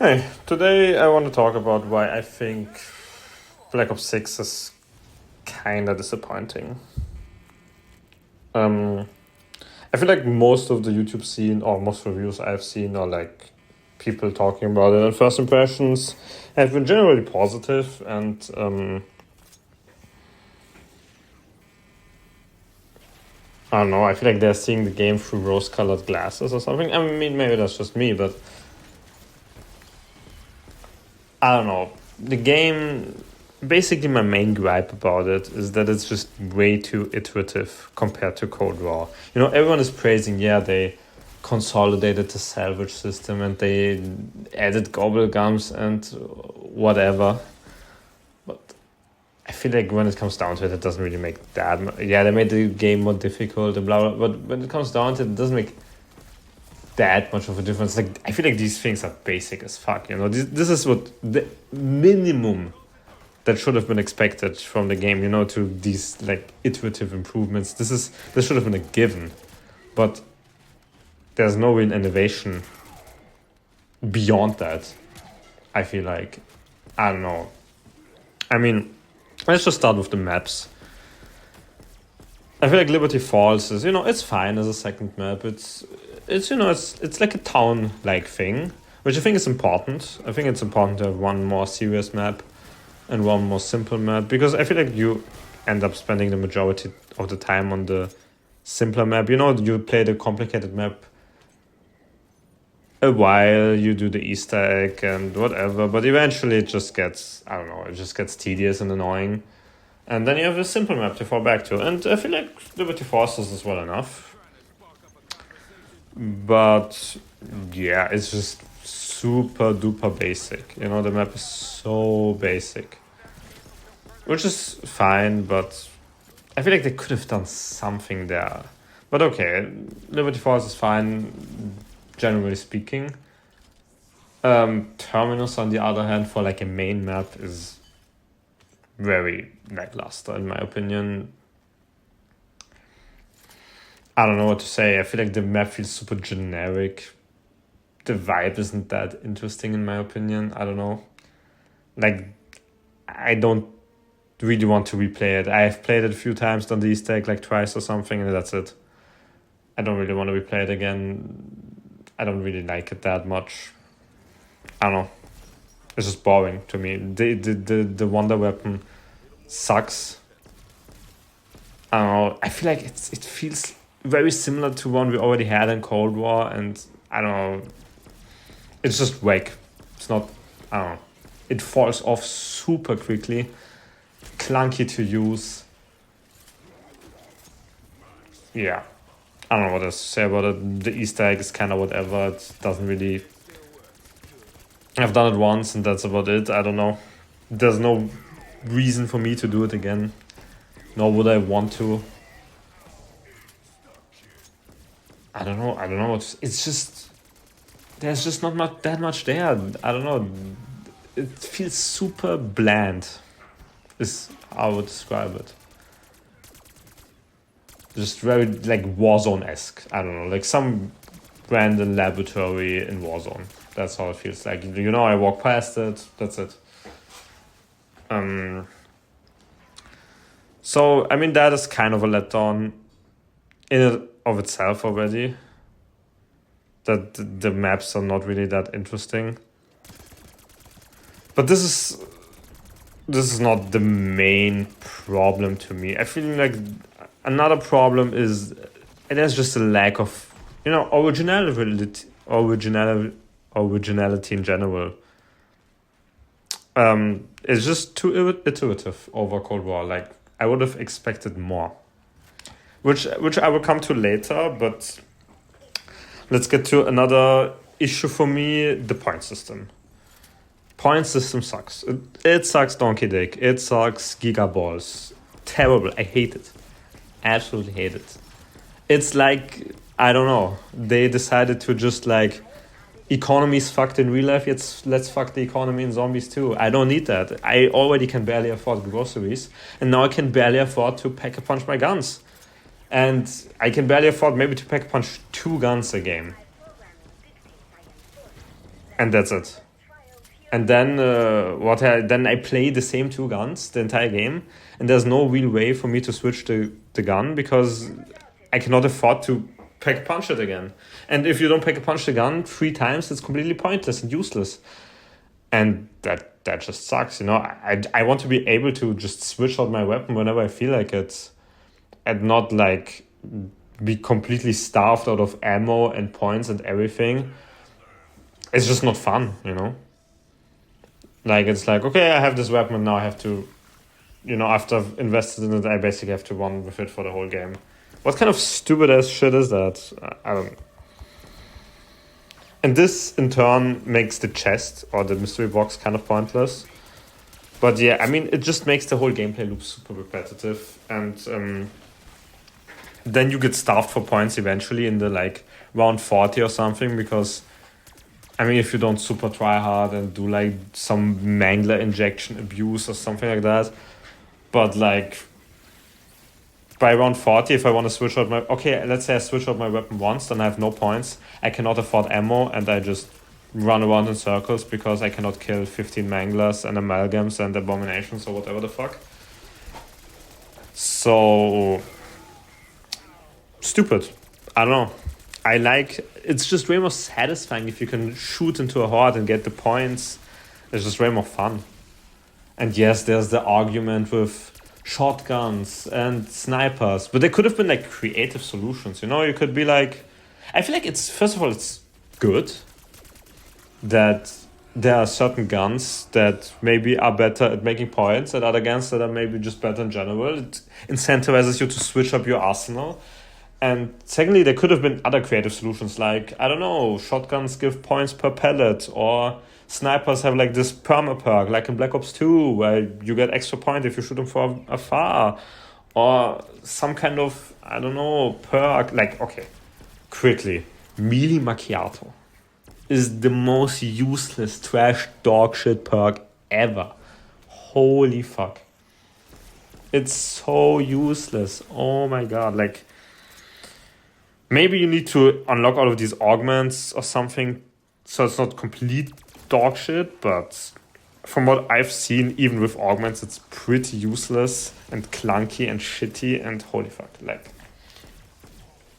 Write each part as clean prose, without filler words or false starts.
Hey, today I want to talk about why I think Black Ops 6 is kinda disappointing. Um, I feel like most of the YouTube scene, or most reviews I've seen, are like people talking about it, and first impressions have been generally positive, and I don't know, I feel like they're seeing the game through rose colored glasses or something. I mean, maybe that's just me, but I don't know. The game, basically, my main gripe about it is that it's just way too iterative compared to Cold War. You know, everyone is praising, yeah, they consolidated the salvage system and they added gobble gums and whatever. But I feel like when it comes down to it, it doesn't really make that much. Yeah, they made the game more difficult and blah, blah, but when it comes down to it, it doesn't make that much of a difference. Like, I feel like these things are basic as fuck, you know? This is what the minimum that should have been expected from the game, you know, to these like iterative improvements. This should have been a given, but there's no real innovation beyond that. I feel like, I don't know. I mean, let's just start with the maps. I feel like Liberty Falls is, you know, it's fine as a second map. It's you know, it's like a town like thing, which I think is important. I think it's important to have one more serious map and one more simple map, because I feel like you end up spending the majority of the time on the simpler map. You know, you play the complicated map a while, you do the Easter egg and whatever, but eventually it just gets, I don't know, it just gets tedious and annoying. And then you have a simple map to fall back to. And I feel like Liberty Forces is well enough. But yeah, it's just super duper basic. You know, the map is so basic. Which is fine, but I feel like they could have done something there. But okay, Liberty Falls is fine, generally speaking. Terminus, on the other hand, for like a main map is very lackluster in my opinion. I don't know what to say. I feel like the map feels super generic. The vibe isn't that interesting in my opinion. I don't know. Like, I don't really want to replay it. I have played it a few times, done the Easter egg like twice or something, and that's it. I don't really want to replay it again. I don't really like it that much. I don't know. It's just boring to me. The wonder weapon sucks. I don't know. I feel like it feels very similar to one we already had in Cold War, and I don't know. It's just whack. It's not. I don't know. It falls off super quickly. Clunky to use. Yeah. I don't know what else to say about it. The Easter egg is kind of whatever. It doesn't really. I've done it once and that's about it. I don't know. There's no reason for me to do it again. Nor would I want to. I don't know. It's just. There's just not that much there. I don't know. It feels super bland, is how I would describe it. Just very like Warzone-esque. I don't know. Like some random laboratory in Warzone. That's how it feels like. You know, I walk past it. That's it. So, I mean, that is kind of a letdown in and of itself already. That the maps are not really that interesting. But this is not the main problem to me. I feel like another problem is there's just a lack of, you know, originality in general. It's just too iterative over Cold War. Like, I would have expected more, which I will come to later. But let's get to another issue for me: the point system. Point system sucks. It sucks donkey dick. It sucks gigaballs. Terrible. I hate it. Absolutely hate it. It's like, I don't know. They decided to just like, economy's fucked in real life. Let's fuck the economy in zombies too. I don't need that. I already can barely afford groceries, and now I can barely afford to pack a punch my guns, and I can barely afford maybe to pack a punch 2 guns a game, and that's it. And then then I play the same two guns the entire game, and there's no real way for me to switch the gun because I cannot afford to pack punch it again. And if you don't pack a punch the gun 3 times, it's completely pointless and useless. And that just sucks, you know. I want to be able to just switch out my weapon whenever I feel like it, and not like be completely starved out of ammo and points and everything. It's just not fun, you know. Like, it's like, okay, I have this weapon and now I have to, you know, after I've invested in it, I basically have to run with it for the whole game. What kind of stupid ass shit is that? I don't know. And this, in turn, makes the chest or the mystery box kind of pointless. But yeah, I mean, it just makes the whole gameplay loop super repetitive. And then you get starved for points eventually in the, like, round 40 or something. Because, I mean, if you don't super try hard and do, like, some mangler injection abuse or something like that. But, like, by round 40, if I want to switch out my... Okay, let's say I switch out my weapon once, then I have no points. I cannot afford ammo, and I just run around in circles because I cannot kill 15 manglers and amalgams and abominations or whatever the fuck. So... stupid. I don't know. I like... It's just way more satisfying if you can shoot into a horde and get the points. It's just way more fun. And yes, there's the argument with shotguns and snipers, but there could have been like creative solutions, you know. You could be like, I feel like it's, first of all, it's good that there are certain guns that maybe are better at making points and other guns that are maybe just better in general. It incentivizes you to switch up your arsenal. And secondly, there could have been other creative solutions, like, I don't know, shotguns give points per pellet, or snipers have like this perma perk, like in Black Ops 2, where you get extra point if you shoot them from afar, or some kind of, I don't know, perk. Like, okay, quickly, melee macchiato is the most useless trash dog shit perk ever. Holy fuck, it's so useless. Oh my god. Like, maybe you need to unlock all of these augments or something so it's not complete dog shit, but from what I've seen, even with augments, it's pretty useless and clunky and shitty, and holy fuck. Like,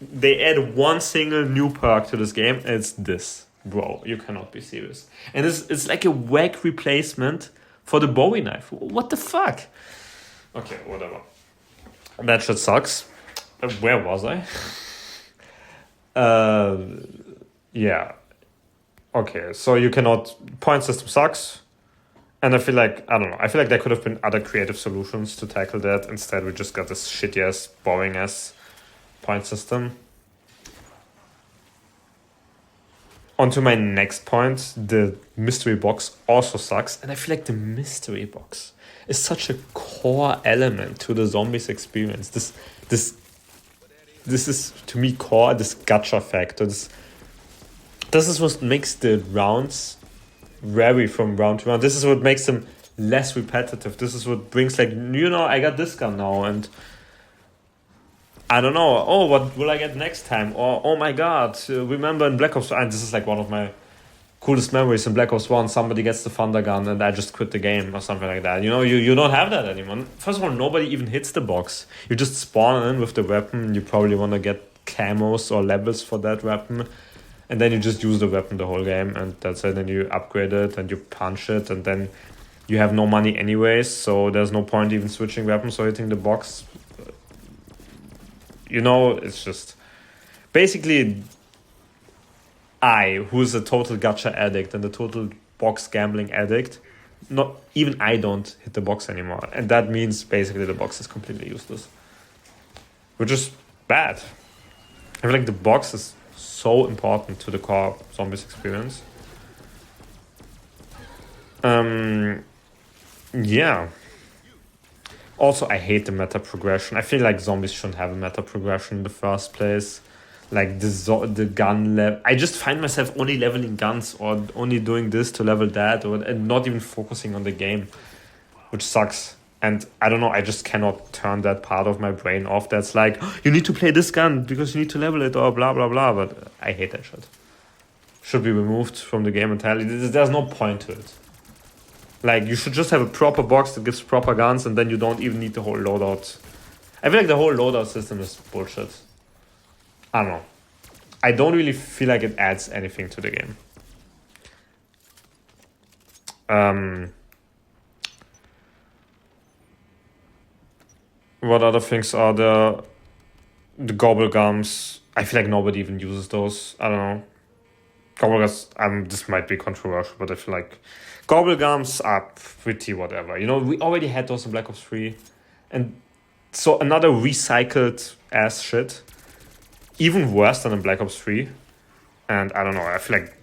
they add one single new perk to this game, and it's this. Bro, you cannot be serious. And it's like a whack replacement for the Bowie knife. What the fuck? Okay, whatever. That shit sucks. Where was I? Yeah. Okay, so you cannot... Point system sucks. And I feel like... I don't know. I feel like there could have been other creative solutions to tackle that. Instead, we just got this shitty-ass, boring-ass point system. On to my next point. The mystery box also sucks. And I feel like the mystery box is such a core element to the Zombies experience. This is, to me, core, this gacha factor. This is what makes the rounds vary from round to round. This is what makes them less repetitive. This is what brings, like, you know, I got this gun now, and I don't know, oh, what will I get next time? Or, oh my god, remember in Black Ops 1, this is like one of my coolest memories, in Black Ops 1, somebody gets the thunder gun and I just quit the game or something like that. You know, you don't have that anymore. First of all, nobody even hits the box. You just spawn in with the weapon. You probably want to get camos or levels for that weapon. And then you just use the weapon the whole game, and that's it. And you upgrade it and you punch it, and then you have no money anyways, so there's no point even switching weapons or hitting the box. You know, it's just... Basically, I, who's a total gacha addict and a total box gambling addict, not even I don't hit the box anymore. And that means basically the box is completely useless. Which is bad. I feel like the box is so important to the core Zombies experience. Yeah. Also, I hate the meta progression. I feel like Zombies shouldn't have a meta progression in the first place. Like the gun level. I just find myself only leveling guns or only doing this to level that, and not even focusing on the game, which sucks. And I don't know, I just cannot turn that part of my brain off. That's like, oh, you need to play this gun because you need to level it or blah, blah, blah. But I hate that shit. Should be removed from the game entirely. There's no point to it. Like, you should just have a proper box that gives proper guns, and then you don't even need the whole loadout. I feel like the whole loadout system is bullshit. I don't know. I don't really feel like it adds anything to the game. What other things are there? The gobble gums. I feel like nobody even uses those. I don't know. Gobble gums, this might be controversial, but I feel like gobble gums are pretty whatever. You know, we already had those in Black Ops 3. And so another recycled ass shit. Even worse than in Black Ops 3. And I don't know, I feel like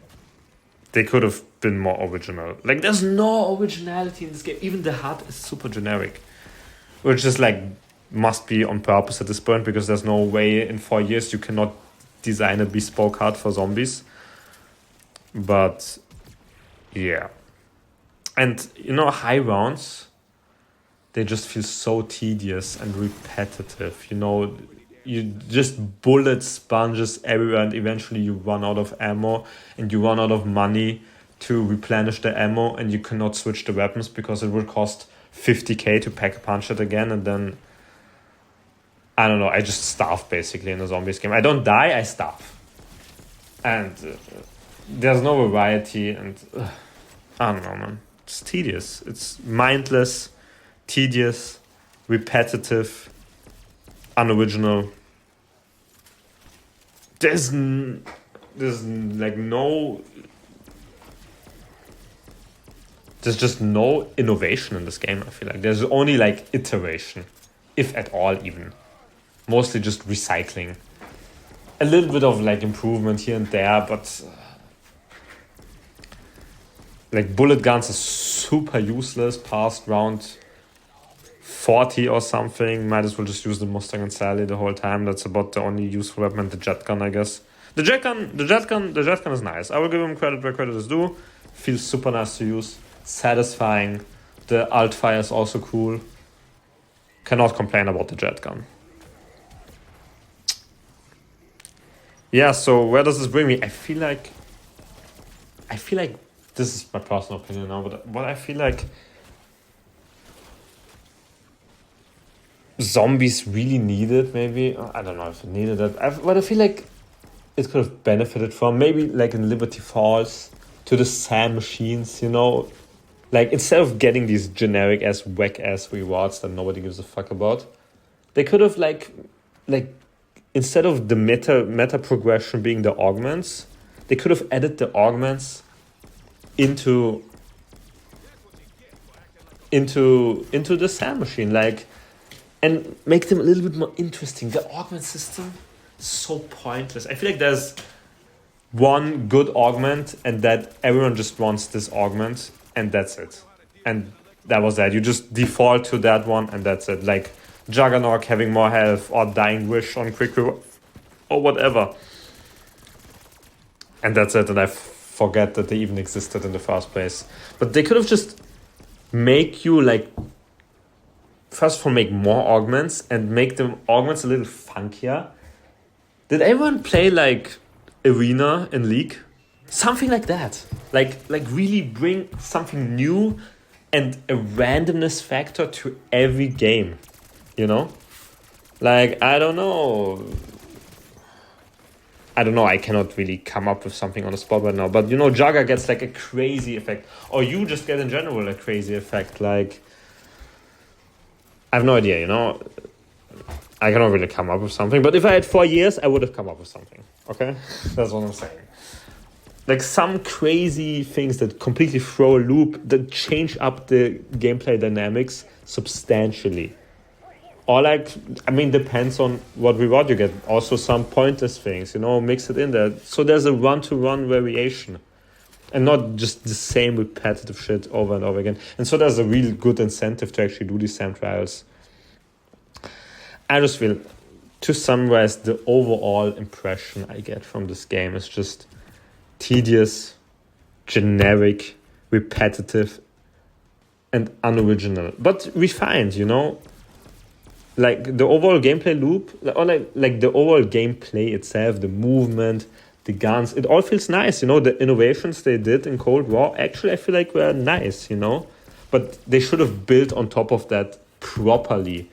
they could have been more original. Like, there's no originality in this game. Even the HUD is super generic. Which is like, must be on purpose at this point, because there's no way in 4 years you cannot design a bespoke HUD for zombies. But yeah. And you know, high rounds, they just feel so tedious and repetitive. You know, you just bullet sponges everywhere, and eventually you run out of ammo and you run out of money to replenish the ammo, and you cannot switch the weapons because it will cost 50k to pack a punch it again, and then I don't know, I just starve basically in a zombies game. I don't die, I starve. And there's no variety, and I don't know, man. It's tedious. It's mindless, tedious, repetitive, unoriginal. There's like no... There's just no innovation in this game, I feel like. There's only like iteration, if at all even. Mostly just recycling. A little bit of like improvement here and there, but... like bullet guns are super useless past round 40 or something. Might as well just use the Mustang and Sally the whole time. That's about the only useful weapon. The jet gun, I guess. The jet gun is nice. I will give him credit where credit is due. Feels super nice to use. Satisfying. The alt fire is also cool. Cannot complain about the jet gun. Yeah, so where does this bring me? I feel like this is my personal opinion now, but what I feel like zombies really needed, maybe. I don't know if it needed it. But I feel like it could have benefited from, maybe like in Liberty Falls, to the SAM machines, you know? Like, instead of getting these generic ass, whack ass rewards that nobody gives a fuck about, they could have like instead of the meta progression being the augments, they could have added the augments into the SAM machine, like, and make them a little bit more interesting. The augment system is so pointless. I feel like there's one good augment, and that everyone just wants this augment, and that's it. And that was that. You just default to that one, and that's it. Like Juggernaut having more health, or Dying Wish on quick or whatever. And that's it. And I forget that they even existed in the first place. But they could have just make you like, first of all, make more augments and make them augments a little funkier. Did everyone play like Arena in League? Something like that. Like really bring something new and a randomness factor to every game. You know? Like, I don't know, I cannot really come up with something on the spot right now. But, you know, Jugger gets like a crazy effect. Or you just get in general a crazy effect. Like, I have no idea, you know? I cannot really come up with something. But if I had 4 years, I would have come up with something. Okay? That's what I'm saying. Like some crazy things that completely throw a loop, that change up the gameplay dynamics substantially. Or like, I mean, depends on what reward you get. Also some pointless things, you know, mix it in there. So there's a run-to-run variation. And not just the same repetitive shit over and over again. And so there's a really good incentive to actually do these SAM trials. I just feel, to summarize, the overall impression I get from this game is just tedious, generic, repetitive, and unoriginal. But refined, you know? Like the overall gameplay loop, or like the overall gameplay itself, the movement, the guns, it all feels nice, you know? The innovations they did in Cold War, actually I feel like were nice, you know? but they should have built on top of that properly,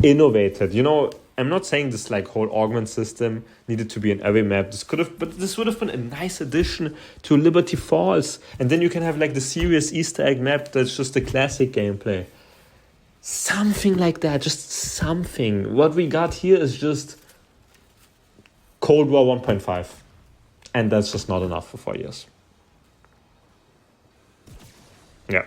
innovated. You know, I'm not saying this like whole augment system needed to be in every map. But this would have been a nice addition to Liberty Falls, and then you can have like the serious Easter egg map that's just the classic gameplay. Something like that, just something. What we got here is just Cold War 1.5, and that's just not enough for 4 years. Yeah.